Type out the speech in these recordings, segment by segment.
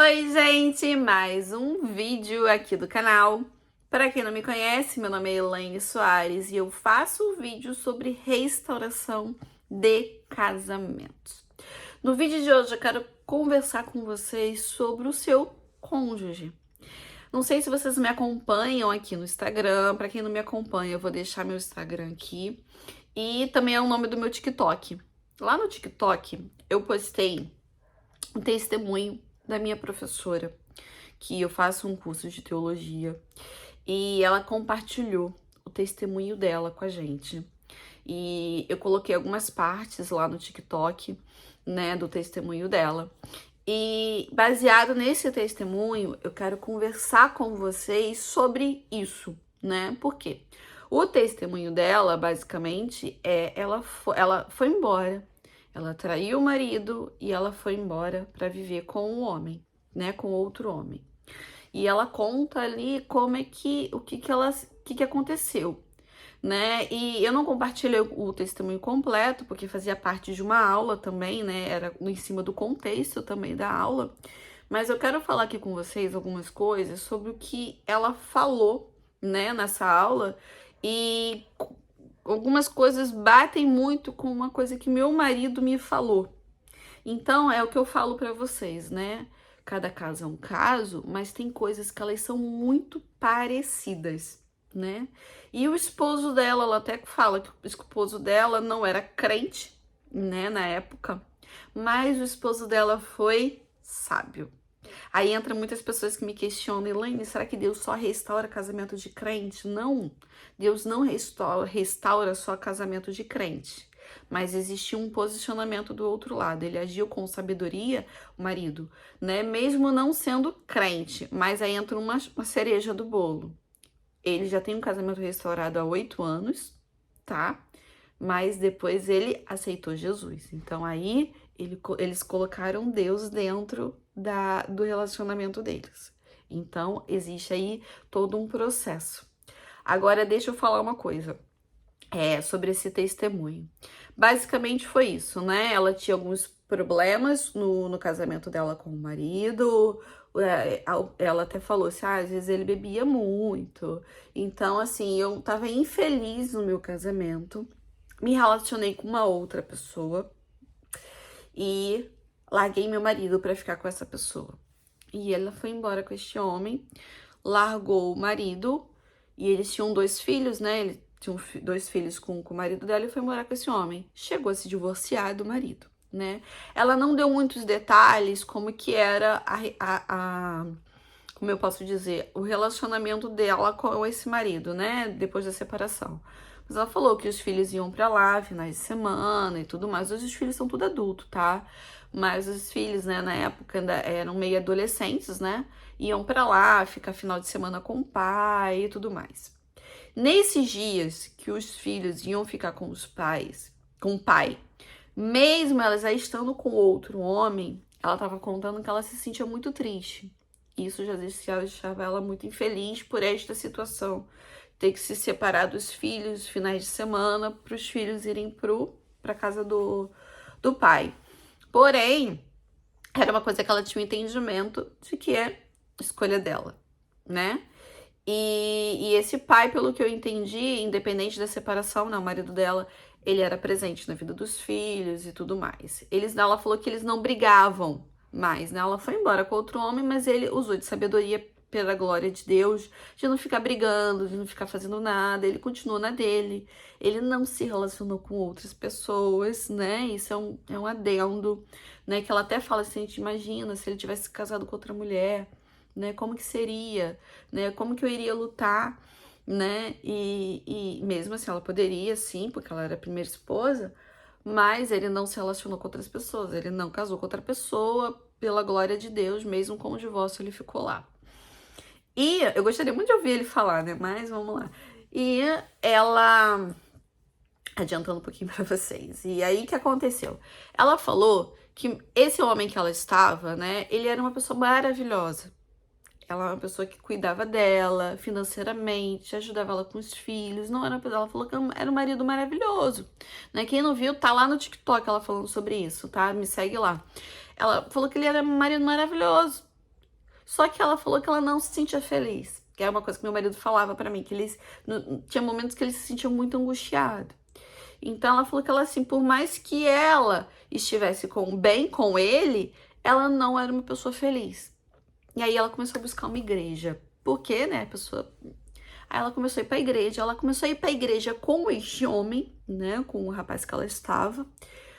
Oi, gente! Mais um vídeo aqui do canal. Para quem não me conhece, meu nome é Elaine Soares e eu faço vídeos sobre restauração de casamentos. No vídeo de hoje eu quero conversar com vocês sobre o seu cônjuge. Não sei se vocês me acompanham aqui no Instagram. Para quem não me acompanha, eu vou deixar meu Instagram aqui. E também é o nome do meu TikTok. Lá no TikTok eu postei um testemunho da minha professora, que eu faço um curso de teologia, e ela compartilhou o testemunho dela com a gente. E eu coloquei algumas partes lá no TikTok, né, do testemunho dela. E baseado nesse testemunho, eu quero conversar com vocês sobre isso, né? Por quê? O testemunho dela, basicamente, ela foi embora. Ela traiu o marido e ela foi embora para viver com um homem, né? Com outro homem. E ela conta ali como é que o que aconteceu, né? E eu não compartilhei o testemunho completo porque fazia parte de uma aula também, né? Era em cima do contexto também da aula. Mas eu quero falar aqui com vocês algumas coisas sobre o que ela falou, né, nessa aula, e algumas coisas batem muito com uma coisa que meu marido me falou. Então, é o que eu falo pra vocês, né? Cada caso é um caso, mas tem coisas que elas são muito parecidas, né? E o esposo dela, ela até fala que o esposo dela não era crente, né, na época, mas o esposo dela foi sábio. Aí entra muitas pessoas que me questionam, Elaine, será que Deus só restaura casamento de crente? Não, Deus não restaura só casamento de crente. Mas existe um posicionamento do outro lado. Ele agiu com sabedoria, o marido, né? Mesmo não sendo crente. Mas aí entra uma cereja do bolo. Ele já tem um casamento restaurado há 8 anos, tá? Mas depois ele aceitou Jesus. Então aí eles colocaram Deus dentro do relacionamento deles. Então existe aí todo um processo. Agora deixa eu falar uma coisa sobre esse testemunho. Basicamente foi isso, né? Ela tinha alguns problemas no casamento dela com o marido. Ela até falou assim, às vezes ele bebia muito. Então, assim, eu tava infeliz no meu casamento. Me relacionei com uma outra pessoa e larguei meu marido para ficar com essa pessoa. E ela foi embora com este homem, largou o marido e eles tinham 2 filhos, né? Ele tinha 2 filhos com o marido dela e foi morar com esse homem. Chegou a se divorciar do marido, né? Ela não deu muitos detalhes como que era como eu posso dizer, o relacionamento dela com esse marido, né? Depois da separação. Mas ela falou que os filhos iam pra lá, finais de semana e tudo mais. Hoje os filhos são tudo adulto, tá? Mas os filhos, né, na época ainda eram meio adolescentes, né? Iam pra lá, ficar final de semana com o pai e tudo mais. Nesses dias que os filhos iam ficar com os pais, com o pai, mesmo elas já estando com outro homem, ela estava contando que ela se sentia muito triste. Isso já deixava ela muito infeliz por esta situação. Ter que se separar dos filhos finais de semana para os filhos irem para casa do pai. Porém, era uma coisa que ela tinha um entendimento de que é escolha dela, né? E esse pai, pelo que eu entendi, independente da separação, né, o marido dela, ele era presente na vida dos filhos e tudo mais. Ela falou que eles não brigavam mais, né? Ela foi embora com outro homem, mas ele usou de sabedoria pela glória de Deus, de não ficar brigando, de não ficar fazendo nada. Ele continuou na dele. Ele não se relacionou com outras pessoas, né? Isso é um adendo, né? Que ela até fala assim, a gente imagina se ele tivesse casado com outra mulher, né? Como que seria, né? Como que eu iria lutar, né? E mesmo assim, ela poderia, sim, porque ela era a primeira esposa, mas ele não se relacionou com outras pessoas, ele não casou com outra pessoa, pela glória de Deus, mesmo com o divórcio, ele ficou lá. E eu gostaria muito de ouvir ele falar, né? Mas vamos lá. E ela, adiantando um pouquinho pra vocês, e aí o que aconteceu? Ela falou que esse homem que ela estava, né? Ele era uma pessoa maravilhosa. Ela é uma pessoa que cuidava dela financeiramente, ajudava ela com os filhos. Não era, ela falou que era um marido maravilhoso, né? Quem não viu, tá lá no TikTok ela falando sobre isso, tá? Me segue lá. Ela falou que ele era um marido maravilhoso, Só que ela falou que ela não se sentia feliz. Que era uma coisa que meu marido falava pra mim, que eles tinha momentos que eles se sentiam muito angustiados. Então ela falou que ela, assim, por mais que ela estivesse bem com ele, ela não era uma pessoa feliz. E aí ela começou a buscar uma igreja. Por quê, né? A pessoa... Aí ela começou a ir pra igreja. Ela começou a ir pra igreja com este homem, né? Com o rapaz que ela estava.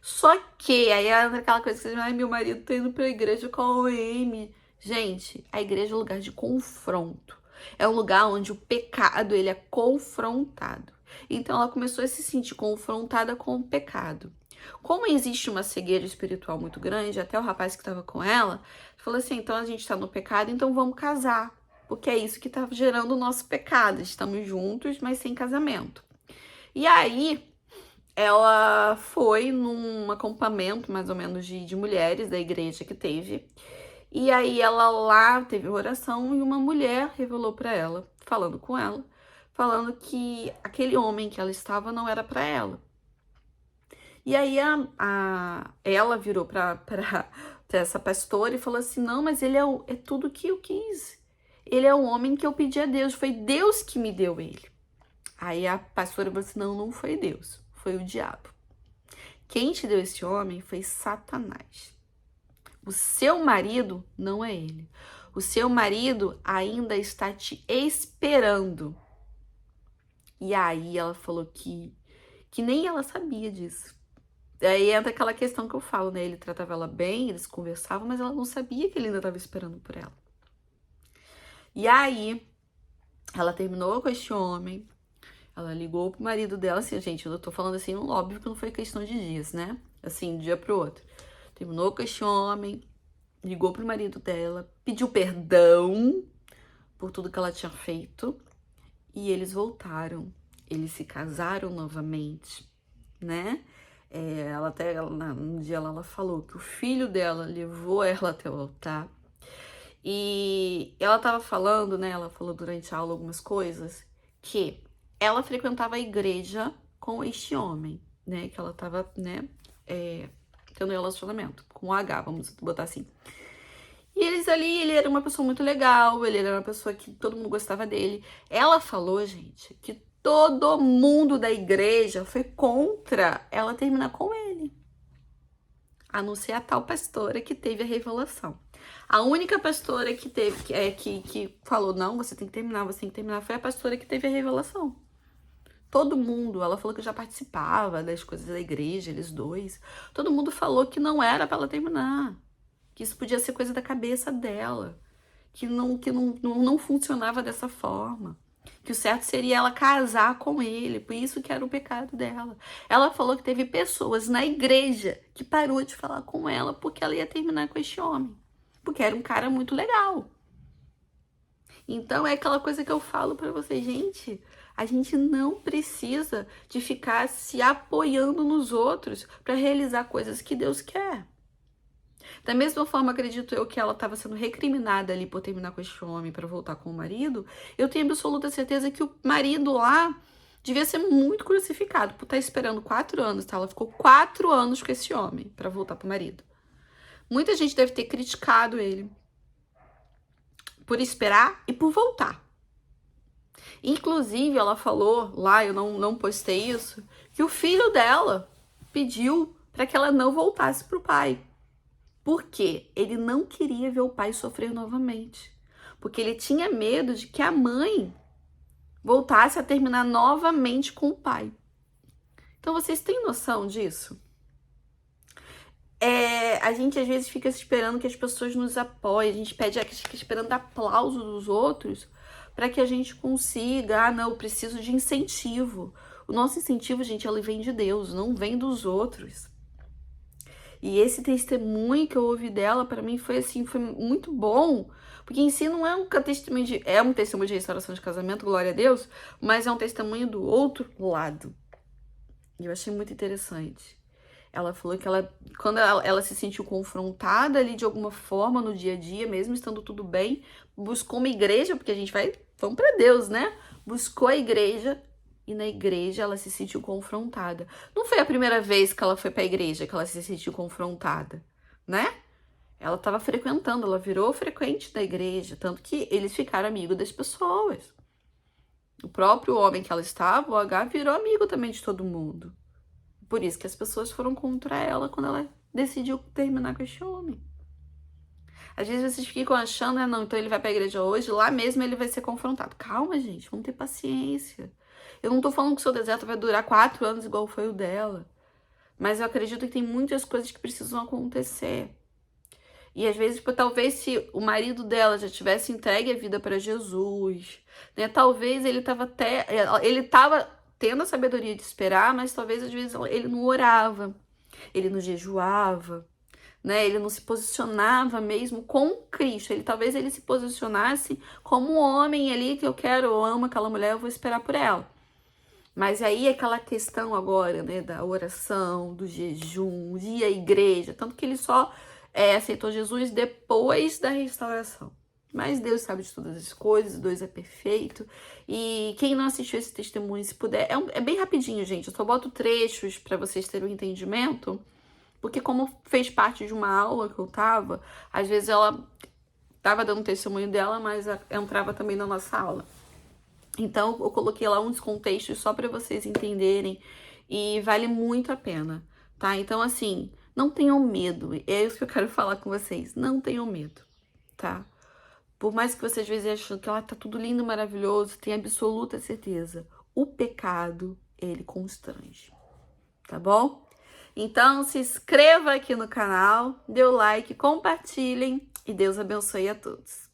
Só que aí era aquela coisa que você diz, ai, meu marido tá indo pra igreja com a Amy. Gente, a igreja é um lugar de confronto. É um lugar onde o pecado, ele é confrontado. Então ela começou a se sentir confrontada com o pecado. Como existe uma cegueira espiritual muito grande, até o rapaz que estava com ela falou assim, então a gente está no pecado, então vamos casar. Porque é isso que está gerando o nosso pecado. Estamos juntos, mas sem casamento. E aí, ela foi num acampamento, mais ou menos, de mulheres da igreja que teve. E aí ela lá teve oração e uma mulher revelou para ela, falando com ela, falando que aquele homem que ela estava não era para ela. E aí ela virou para essa pastora e falou assim, não, mas ele é tudo que eu quis. Ele é o homem que eu pedi a Deus, foi Deus que me deu ele. Aí a pastora falou assim, não foi Deus, foi o diabo. Quem te deu esse homem foi Satanás. O seu marido não é ele. O seu marido ainda está te esperando. E aí ela falou que nem ela sabia disso. Aí entra aquela questão que eu falo, né? Ele tratava ela bem, eles conversavam, mas ela não sabia que ele ainda estava esperando por ela. E aí, ela terminou com este homem, ela ligou pro marido dela, assim, gente, eu tô falando assim, óbvio que não foi questão de dias, né? Assim, de um dia pro outro. Terminou com este homem, ligou pro marido dela, pediu perdão por tudo que ela tinha feito e eles voltaram. Eles se casaram novamente, né? Ela até, um dia ela falou que o filho dela levou ela até o altar. E ela tava falando, né? Ela falou durante a aula algumas coisas, que ela frequentava a igreja com este homem, né? Que ela tava, né? Tendo relacionamento com o H, vamos botar assim. E eles ali, ele era uma pessoa muito legal, ele era uma pessoa que todo mundo gostava dele. Ela falou, gente, que todo mundo da igreja foi contra ela terminar com ele. A não ser a tal pastora que teve a revelação. A única pastora que teve, que falou, não, você tem que terminar, foi a pastora que teve a revelação. Todo mundo, ela falou que já participava das coisas da igreja, eles dois. Todo mundo falou que não era para ela terminar. Que isso podia ser coisa da cabeça dela. Que não funcionava dessa forma. Que o certo seria ela casar com ele. Por isso que era o pecado dela. Ela falou que teve pessoas na igreja que parou de falar com ela porque ela ia terminar com este homem. Porque era um cara muito legal. Então é aquela coisa que eu falo pra vocês, gente, a gente não precisa de ficar se apoiando nos outros para realizar coisas que Deus quer. Da mesma forma, acredito eu que ela estava sendo recriminada ali por terminar com este homem para voltar com o marido, eu tenho absoluta certeza que o marido lá devia ser muito crucificado por estar esperando 4 anos, tá? Ela ficou 4 anos com esse homem para voltar pro marido. Muita gente deve ter criticado ele por esperar e por voltar. Inclusive, ela falou lá, eu não postei isso, que o filho dela pediu para que ela não voltasse pro pai. Por quê? Ele não queria ver o pai sofrer novamente. Porque ele tinha medo de que a mãe voltasse a terminar novamente com o pai. Então, vocês têm noção disso? A gente, às vezes, fica esperando que as pessoas nos apoiem. A gente fica esperando aplauso dos outros para que a gente consiga. Não, eu preciso de incentivo. O nosso incentivo, gente, ele vem de Deus, não vem dos outros. E esse testemunho que eu ouvi dela, para mim, foi assim, foi muito bom. Porque em si não é um testemunho é um testemunho de restauração de casamento, glória a Deus, mas é um testemunho do outro lado. E eu achei muito interessante. Ela falou que quando ela se sentiu confrontada ali de alguma forma no dia a dia, mesmo estando tudo bem, buscou uma igreja, porque a gente vamos para Deus, né? Buscou a igreja. E na igreja ela se sentiu confrontada. Não foi a primeira vez que ela foi para a igreja que ela se sentiu confrontada, né? Ela estava frequentando, ela virou frequente da igreja, tanto que eles ficaram amigos das pessoas. O próprio homem que ela estava, o H, virou amigo também de todo mundo. Por isso que as pessoas foram contra ela quando ela decidiu terminar com esse homem. Às vezes vocês ficam achando, não, então ele vai pra igreja hoje, lá mesmo ele vai ser confrontado. Calma, gente, vamos ter paciência. Eu não tô falando que o seu deserto vai durar 4 anos igual foi o dela. Mas eu acredito que tem muitas coisas que precisam acontecer. E às vezes, talvez se o marido dela já tivesse entregue a vida para Jesus, né? Talvez ele estava tendo a sabedoria de esperar, mas talvez às vezes ele não orava, ele não jejuava, né? Ele não se posicionava mesmo com Cristo. Talvez ele se posicionasse como um homem ali que eu amo aquela mulher, eu vou esperar por ela. Mas aí aquela questão agora, né, da oração, do jejum, ir à igreja, tanto que ele só aceitou Jesus depois da restauração. Mas Deus sabe de todas as coisas, Deus é perfeito. E quem não assistiu esse testemunho, se puder, é bem rapidinho, gente. Eu só boto trechos para vocês terem um entendimento, porque como fez parte de uma aula que eu tava, às vezes ela tava dando testemunho dela, mas entrava também na nossa aula. Então, eu coloquei lá uns contextos só para vocês entenderem e vale muito a pena, tá? Então, assim, não tenham medo. É isso que eu quero falar com vocês. Não tenham medo, tá? Por mais que vocês às vezes achem que tá tudo lindo, maravilhoso, tenha absoluta certeza. O pecado, ele constrange, tá bom? Então, se inscreva aqui no canal, dê o like, compartilhem e Deus abençoe a todos.